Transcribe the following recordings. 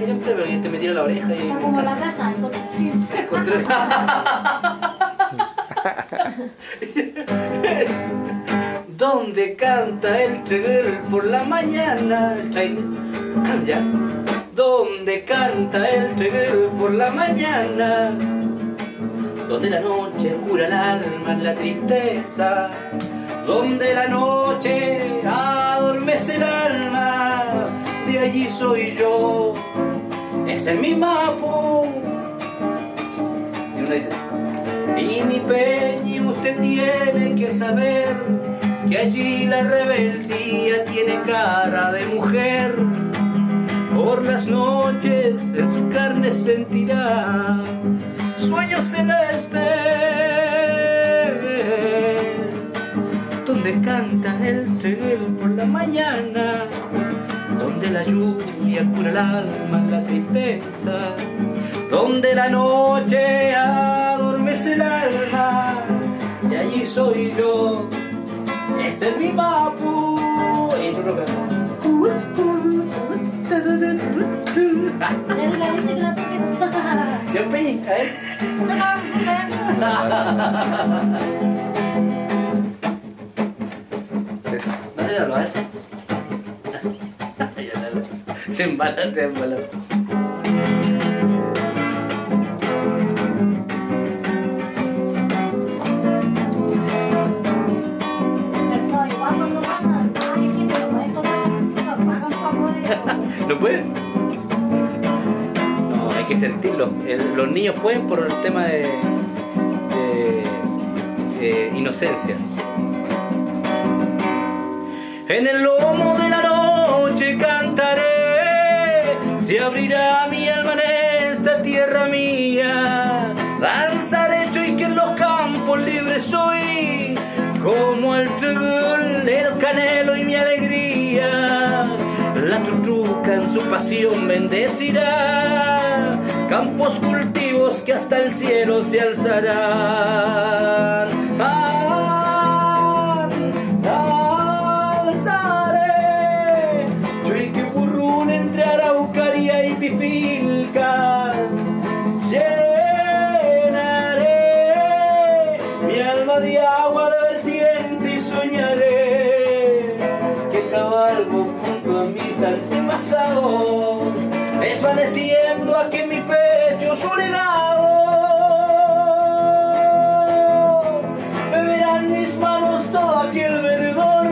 Siempre, pero que te metiera la oreja y... Está como la casa, encontré... Donde canta el trailer por la mañana, el trailer, ya. Donde canta el trailer por la mañana, donde la noche cura el alma en la tristeza, donde la noche adormece el alma, de allí soy yo, ese es mi Mapu. Y uno dice, y mi Peñi, usted tiene que saber que allí la rebeldía tiene cara de mujer. Por las noches en su carne sentirá sueños celestes, donde canta el triguel por la mañana, donde la lluvia cura el alma en la tristeza, donde la noche adormece el alma, y allí soy yo, ese es mi Mapu. Y tú lo ¿qué Peñi? A ver. Dale, a ver. Se embala, te embala. ¿No pueden? No, hay que sentirlo. Los niños pueden por el tema de inocencia. En el lomo de la noche cantaré, se abrirá mi alma en esta tierra mía. Danzaré yo y que en los campos libres soy, como el trigul, el canelo y mi alegría. La tutruca en su pasión bendecirá campos cultivos que hasta el cielo se alzarán. Alzaré Chuiquipurrún entre Araucaria y Pifilcas. Llenaré mi alma de agua de vertiente y soñaré que cabalgo junto a mis antepasados, desvaneciendo aquí en mi pecho su legado. Beberán mis manos todo aquel verdor,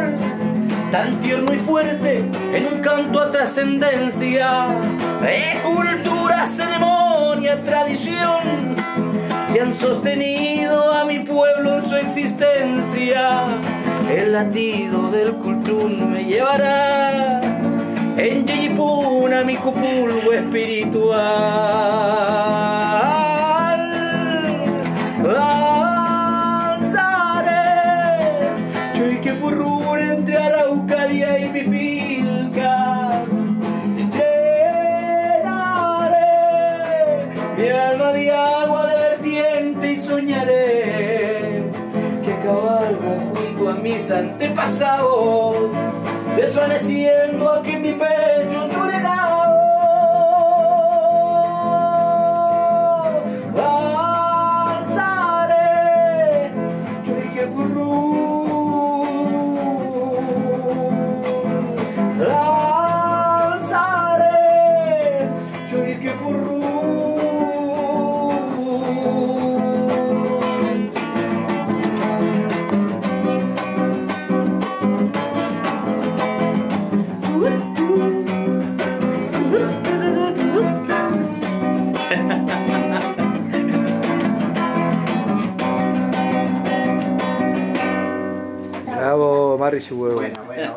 tan tierno y fuerte, en un canto a trascendencia, de cultura, ceremonia, tradición, que han sostenido a mi pueblo en su existencia. El latido del cultún me llevará en Yeyipuna mi cupulgo espiritual. Alzaré Chuiquipurrún entre Araucaria y Pifilcas. Llenaré mi alma de agua de vertiente y soñaré que cabalgo junto a mis antepasados, desvaneciendo aquí en mi pecho su legado. Alzaré Chuiquipurrún, alzaré Chuiquipurrún. Bravo, Marri, su huevo. Bueno.